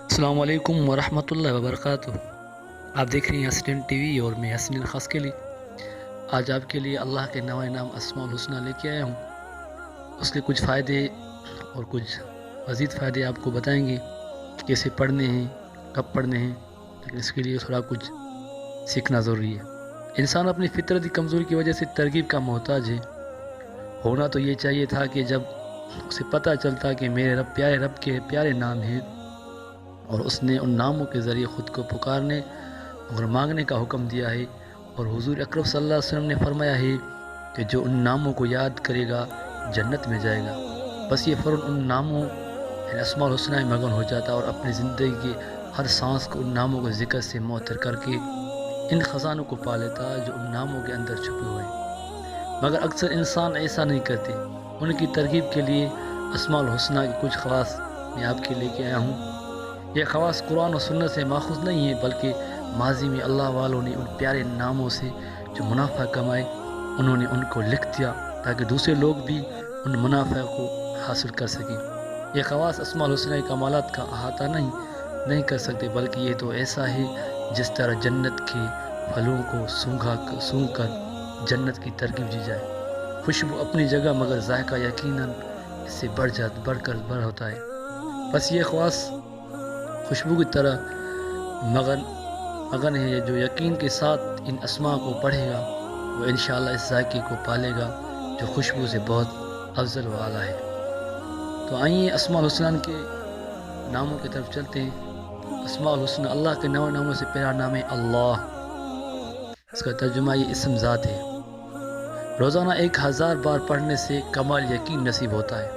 السلام علیکم ورحمۃ اللہ وبرکاتہ۔ آپ دیکھ رہے ہیں حسنین ٹی وی اور میں حسنین خاص کے لیے آج آپ کے لیے اللہ کے نوائے نام اسماء الحسنہ لے کے آیا ہوں۔ اس کے کچھ فائدے اور کچھ مزید فائدے آپ کو بتائیں گے کہ کیسے پڑھنے ہیں، کب پڑھنے ہیں، لیکن اس کے لیے تھوڑا کچھ سیکھنا ضروری ہے۔ انسان اپنی فطرتی کمزوری کی وجہ سے ترغیب کا محتاج ہے۔ ہونا تو یہ چاہیے تھا کہ جب اسے پتہ چلتا کہ میرے رب کے پیارے نام ہیں اور اس نے ان ناموں کے ذریعے خود کو پکارنے اور مانگنے کا حکم دیا ہے، اور حضور اکرم صلی اللہ علیہ وسلم نے فرمایا ہے کہ جو ان ناموں کو یاد کرے گا جنت میں جائے گا۔ بس یہ فوراً ان ناموں اسماء الحسنہ میں مگن ہو جاتا اور اپنی زندگی کی ہر سانس کو ان ناموں کے ذکر سے معطر کر کے ان خزانوں کو پا لیتا جو ان ناموں کے اندر چھپے ہوئے ہیں۔ مگر اکثر انسان ایسا نہیں کرتے۔ ان کی ترغیب کے لیے اسماء الحسنہ کی کچھ خواص میں آپ کے لے کے آیا ہوں۔ یہ خواص قرآن و سنت سے ماخوذ نہیں ہیں، بلکہ ماضی میں اللہ والوں نے ان پیارے ناموں سے جو منافع کمائے انہوں نے ان کو لکھ دیا تاکہ دوسرے لوگ بھی ان منافع کو حاصل کر سکیں۔ یہ خواص اسماء الحسنہ کے کمالات کا احاطہ نہیں کر سکتے، بلکہ یہ تو ایسا ہے جس طرح جنت کے پھلوں کو سونگھ کر جنت کی ترغیب دی جائے۔ خوشبو اپنی جگہ مگر ذائقہ یقیناً اس سے بڑھ ہوتا ہے۔ بس یہ خواص خوشبو کی طرح مگن ہے۔ جو یقین کے ساتھ ان اسماء کو پڑھے گا وہ انشاءاللہ اس ذائقے کو پالے گا جو خوشبو سے بہت افضل و اعلیٰ ہے۔ تو آئیے اسماء الحسنہ کے ناموں کی طرف چلتے ہیں۔ اسماء الحسنہ اللہ کے ناموں سے پہلا نام ہے اللہ۔ اس کا ترجمہ یہ اسم ذات ہے۔ روزانہ 1000 بار پڑھنے سے کمال یقین نصیب ہوتا ہے۔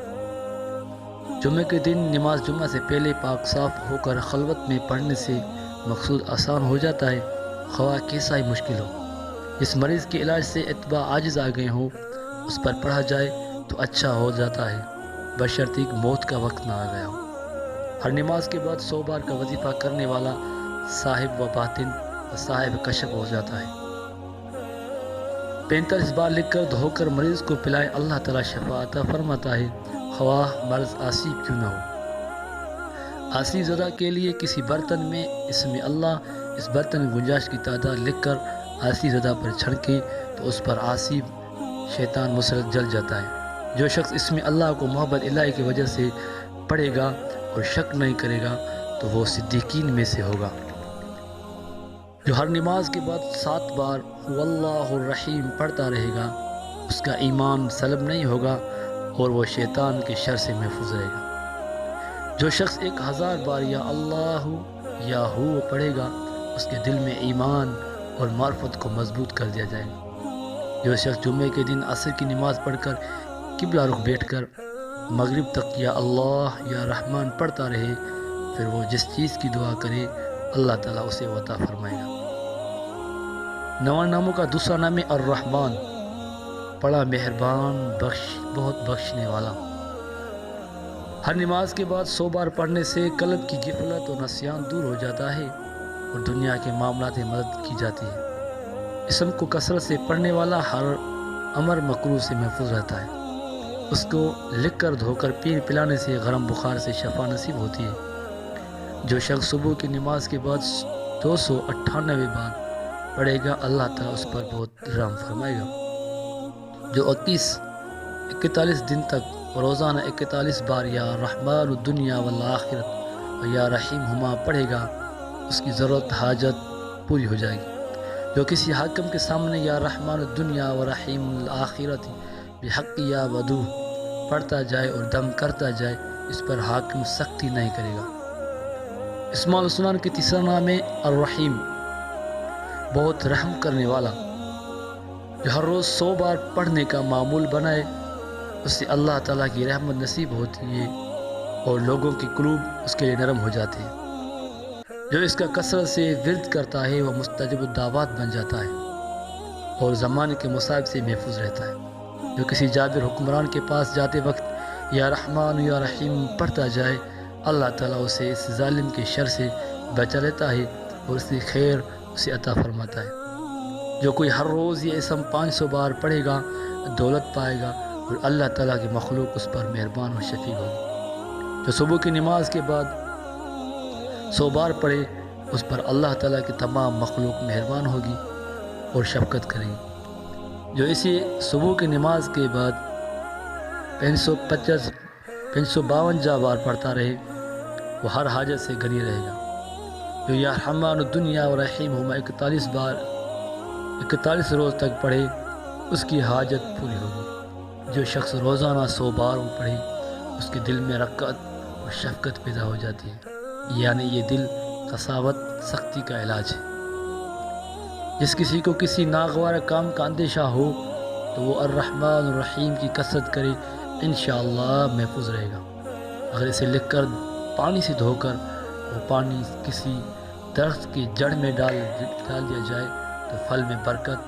جمعہ کے دن نماز جمعہ سے پہلے پاک صاف ہو کر خلوت میں پڑھنے سے مقصود آسان ہو جاتا ہے، خواہ کیسا ہی مشکل ہو۔ اس مریض کے علاج سے اتباع عاجز آ گئے ہوں، اس پر پڑھا جائے تو اچھا ہو جاتا ہے، بشرطیک موت کا وقت نہ آ گیا ہو۔ ہر نماز کے بعد 100 بار کا وظیفہ کرنے والا صاحب و باطن و صاحب کشف ہو جاتا ہے۔ 45 بار لکھ کر دھو کر مریض کو پلائے اللہ تعالیٰ شفا عطا فرماتا ہے، خواہ مرض آسیب کیوں نہ ہو۔ آسیب زدہ کے لیے کسی برتن میں اسم اللہ، اس برتن میں گنجائش کی تعداد لکھ کر آسیب زدہ پر چھڑکے تو اس پر آسیب شیطان مسلط جل جاتا ہے۔ جو شخص اسم اللہ کو محبت الہی کی وجہ سے پڑھے گا اور شک نہیں کرے گا تو وہ صدیقین میں سے ہوگا۔ جو ہر نماز کے بعد 7 بار هو اللہ الرحیم پڑھتا رہے گا اس کا ایمان سلب نہیں ہوگا اور وہ شیطان کے شر سے محفوظ رہے گا۔ جو شخص 1000 بار یا اللہ یا ہو پڑھے گا اس کے دل میں ایمان اور معرفت کو مضبوط کر دیا جائے گا۔ جو شخص جمعے کے دن عصر کی نماز پڑھ کر قبلہ رخ بیٹھ کر مغرب تک یا اللہ یا رحمان پڑھتا رہے، پھر وہ جس چیز کی دعا کرے اللہ تعالیٰ اسے عطا فرمائے گا۔ 9 ناموں کا دوسرا نام ہے الرحمن، بڑا مہربان، بہت بخشنے والا۔ ہر نماز کے بعد 100 بار پڑھنے سے قلب کی غفلت اور نسیان دور ہو جاتا ہے اور دنیا کے معاملات میں مدد کی جاتی ہے۔ اسم کو کثرت سے پڑھنے والا ہر امر مکروہ سے محفوظ رہتا ہے۔ اس کو لکھ کر دھو کر پلانے سے گرم بخار سے شفا نصیب ہوتی ہے۔ جو شخص صبح کی نماز کے بعد 298 بار پڑھے گا اللہ تعالیٰ اس پر بہت رحم فرمائے گا۔ جو 41 دن تک روزانہ 41 بار یا رحمان الدنیا والآخرت و یا رحیم ہما پڑھے گا اس کی ضرورت حاجت پوری ہو جائے گی۔ جو کسی حاکم کے سامنے یا رحمان الدنیا و رحیم الآخرت بحق یا ودو پڑھتا جائے اور دم کرتا جائے اس پر حاکم سختی نہیں کرے گا۔ اسماء الحسنہ کے تیسرا نام ہے الرحیم، بہت رحم کرنے والا۔ جو ہر روز 100 بار پڑھنے کا معمول بنائے اس سے اللہ تعالیٰ کی رحمت نصیب ہوتی ہے اور لوگوں کی قلوب اس کے لیے نرم ہو جاتے ہیں۔ جو اس کا کثرت سے ورد کرتا ہے وہ مستجب الدعوات بن جاتا ہے اور زمانے کے مصائب سے محفوظ رہتا ہے۔ جو کسی جابر حکمران کے پاس جاتے وقت یا رحمان یا رحیم پڑھتا جائے اللہ تعالیٰ اسے اس ظالم کے شر سے بچا لیتا ہے اور اس کی خیر اسے عطا فرماتا ہے۔ جو کوئی ہر روز یہ اسم 500 بار پڑھے گا دولت پائے گا اور اللہ تعالیٰ کی مخلوق اس پر مہربان و شفیق ہوگی۔ جو صبح کی نماز کے بعد 100 بار پڑھے اس پر اللہ تعالیٰ کی تمام مخلوق مہربان ہوگی اور شفقت کرے گی۔ جو اسی صبح کی نماز کے بعد 552 بار پڑھتا رہے وہ ہر حاجت سے غنی رہے گا۔ جو یا رحمان الدنیا و رحیم ہما 41 روز تک پڑھے اس کی حاجت پوری ہوگی۔ جو شخص روزانہ 100 بار پڑھے اس کے دل میں رقت اور شفقت پیدا ہو جاتی ہے، یعنی یہ دل قساوت سختی کا علاج ہے۔ جس کسی کو کسی ناگوار کام کا اندیشہ ہو تو وہ الرحمن الرحیم کی کثرت کرے، انشاءاللہ محفوظ رہے گا۔ اگر اسے لکھ کر پانی سے دھو کر وہ پانی کسی درخت کی جڑ میں ڈال دیا جائے تو پھل میں برکت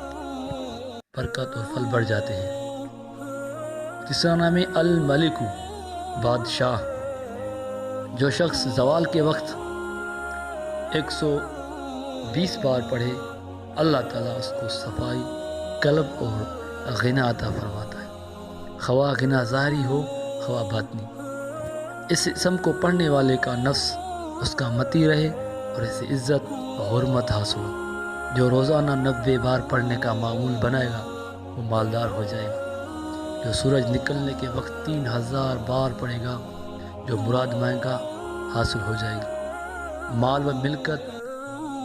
اور پھل بڑھ جاتے ہیں۔ تیسرا نام ہے الملک، بادشاہ۔ جو شخص زوال کے وقت 120 بار پڑھے اللہ تعالیٰ اس کو صفائی قلب اور غنا عطا فرماتا ہے، خواہ غنا ظاہری ہو خواہ باطنی۔ اس اسم کو پڑھنے والے کا نفس اس کا متی رہے اور اسے عزت و حرمت حاصل ہو۔ جو روزانہ 90 بار پڑھنے کا معمول بنائے گا وہ مالدار ہو جائے گا۔ جو سورج نکلنے کے وقت 3000 بار پڑھے گا جو مراد مانگے گا حاصل ہو جائے گی۔ مال و ملکت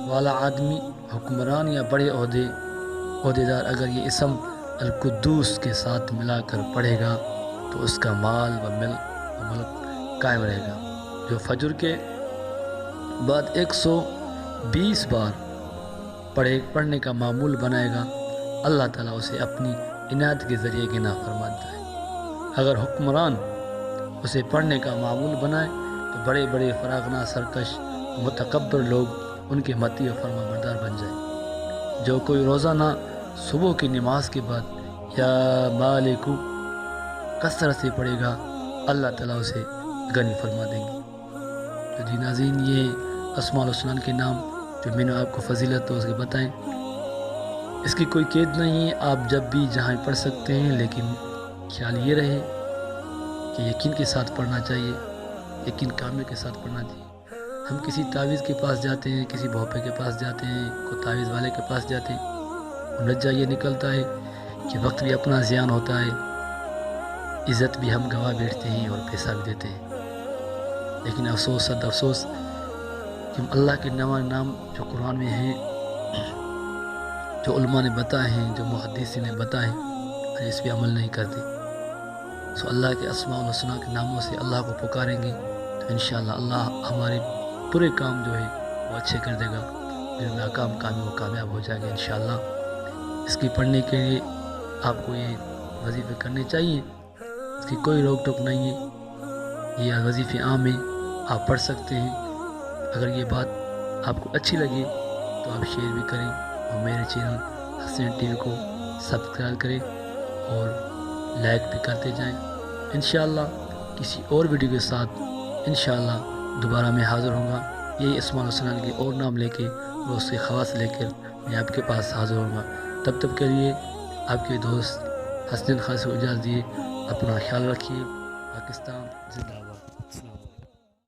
والا آدمی، حکمران یا بڑے عہدیدار اگر یہ اسم القدوس کے ساتھ ملا کر پڑھے گا تو اس کا مال و ملک قائم رہے گا۔ جو فجر کے بعد 120 بار پڑھنے کا معمول بنائے گا اللہ تعالیٰ اسے اپنی عنایت کے ذریعے غنا فرماتا ہے۔ اگر حکمران اسے پڑھنے کا معمول بنائے تو بڑے بڑے فراغنا سرکش متکبر لوگ ان کے متی و فرما بردار بن جائیں۔ جو کوئی روزانہ صبح کی نماز کے بعد یا مالک کثرت سے پڑھے گا اللہ تعالیٰ اسے غنی فرما دیں گے۔ تو جی ناظرین، یہ اسماء الحسنى کے نام جو میں نے آپ کو فضیلت تو اس کے بتائیں، اس کی کوئی قید نہیں ہے، آپ جب بھی جہاں پڑھ سکتے ہیں، لیکن خیال یہ رہے کہ یقین کے ساتھ پڑھنا چاہیے، یقین کامل کے ساتھ پڑھنا چاہیے۔ ہم کسی تعویذ کے پاس جاتے ہیں، کسی بھوپے کے پاس جاتے ہیں، کوئی تعویذ والے کے پاس جاتے ہیں، نتیجہ یہ نکلتا ہے کہ وقت بھی اپنا زیان ہوتا ہے، عزت بھی ہم گوا بیٹھتے ہیں اور پیسہ بھی دیتے ہیں۔ لیکن افسوس صد افسوس کہ ہم اللہ کے نام جو قرآن میں ہیں، جو علماء نے بتائے ہیں، جو محدثین نے بتائے ہیں، اس پہ عمل نہیں کرتے۔ سو اللہ کے اسماء الحسنى کے ناموں سے اللہ کو پکاریں گے تو انشاءاللہ اللہ ہمارے پورے کام جو ہے وہ اچھے کر دے گا، جو ناکام کام ہے وہ کامیاب ہو جائے گا انشاءاللہ۔ اس کی پڑھنے کے لیے آپ کو یہ وظیفے کرنے چاہیے، اس کی کوئی روک ٹوک نہیں ہے، یہ وظیفے عام ہیں، آپ پڑھ سکتے ہیں۔ اگر یہ بات آپ کو اچھی لگے تو آپ شیئر بھی کریں اور میرے چینل حسین ٹی وی کو سبسکرائب کریں اور لائک بھی کرتے جائیں۔ انشاءاللہ کسی اور ویڈیو کے ساتھ انشاءاللہ دوبارہ میں حاضر ہوں گا، یہی اسماء الحسنى کے اور نام لے کے اور اس کے خواص لے کر میں آپ کے پاس حاضر ہوں گا۔ تب کے لیے آپ کے دوست حسین خاص کو اجازت دیے، اپنا خیال رکھیے۔ پاکستان زندہ باد۔